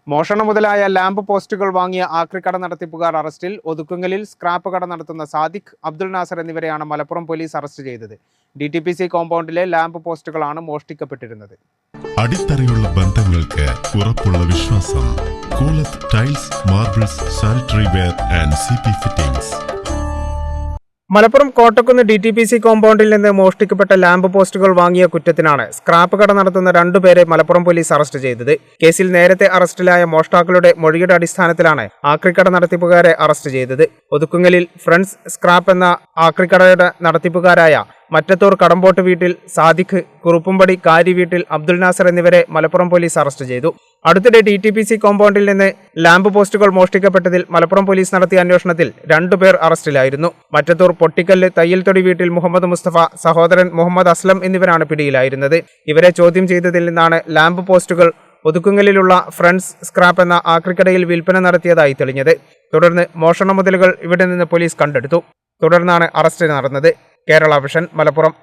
മോഷണം മുതലായ ലാമ്പ് പോസ്റ്റുകൾ വാങ്ങിയ ആക്രിക്കട നടത്തിപ്പുകാർ അറസ്റ്റിൽ. ഒതുക്കുങ്ങലിൽ സ്ക്രാപ്പ് കട നടത്തുന്ന സാദിഖ്, അബ്ദുൾ നാസർ എന്നിവരെയാണ് മലപ്പുറം പോലീസ് അറസ്റ്റ് ചെയ്തത്. DTPC കോമ്പൗണ്ടിലെ ലാമ്പ് പോസ്റ്റുകളാണ് മോഷ്ടിക്കപ്പെട്ടിരുന്നത്. അടിത്തറയുള്ള ബന്ധങ്ങൾക്ക് ഉറപ്പുള്ള വിശ്വാസം. Koolath tiles, marbles, sanitary ware and CP fittings. Malappuram Kottakkunnu DTPC കോമ്പൗണ്ടിൽ നിന്ന് മോഷ്ടിക്കപ്പെട്ട ലാമ്പ് പോസ്റ്റുകൾ വാങ്ങിയ കുറ്റത്തിനാണ് സ്ക്രാപ്പ് കട നടത്തുന്ന രണ്ടുപേരെ മലപ്പുറം പോലീസ് അറസ്റ്റ് ചെയ്തത്. കേസിൽ നേരത്തെ അറസ്റ്റിലായ മോഷ്ടാക്കളുടെ മൊഴിയുടെ അടിസ്ഥാനത്തിലാണ് ആക്രിക്കട നടത്തിപ്പുകാരെ അറസ്റ്റ് ചെയ്തത്. ഒതുക്കുങ്ങലിൽ ഫ്രണ്ട്സ് സ്ക്രാപ്പ് എന്ന ആക്രിക്കടയുടെ നടത്തിപ്പുകാരായ മറ്റത്തൂർ കടമ്പോട്ട് വീട്ടിൽ സാദിഖ്, കുറുപ്പുംപടി കാരി വീട്ടിൽ അബ്ദുൾ നാസർ എന്നിവരെ മലപ്പുറം പോലീസ് അറസ്റ്റ് ചെയ്തു. അടുത്തിടെ DTPC കോമ്പൗണ്ടിൽ നിന്ന് ലാമ്പ് പോസ്റ്റുകൾ മോഷ്ടിക്കപ്പെട്ടതിൽ മലപ്പുറം പോലീസ് നടത്തിയ അന്വേഷണത്തിൽ രണ്ടുപേർ അറസ്റ്റിലായിരുന്നു. മറ്റത്തൂർ പൊട്ടിക്കല്ല് തയ്യൽത്തൊടി വീട്ടിൽ മുഹമ്മദ് മുസ്തഫ, സഹോദരൻ മുഹമ്മദ് അസ്ലം എന്നിവരാണ് പിടിയിലായിരുന്നത്. ഇവരെ ചോദ്യം ചെയ്തതിൽ നിന്നാണ് ലാമ്പ് പോസ്റ്റുകൾ ഒതുക്കുങ്ങലിലുള്ള ഫ്രണ്ട്സ് സ്ക്രാപ്പ് എന്ന ആക്രിക്കടയിൽ വിൽപ്പന നടത്തിയതായി തെളിഞ്ഞത്. തുടർന്ന് മോഷണ മുതലുകൾ ഇവിടെ നിന്ന് പോലീസ് കണ്ടെടുത്തു. തുടർന്നാണ് അറസ്റ്റ് നടന്നത്. കേരള വിഷൻ, മലപ്പുറം.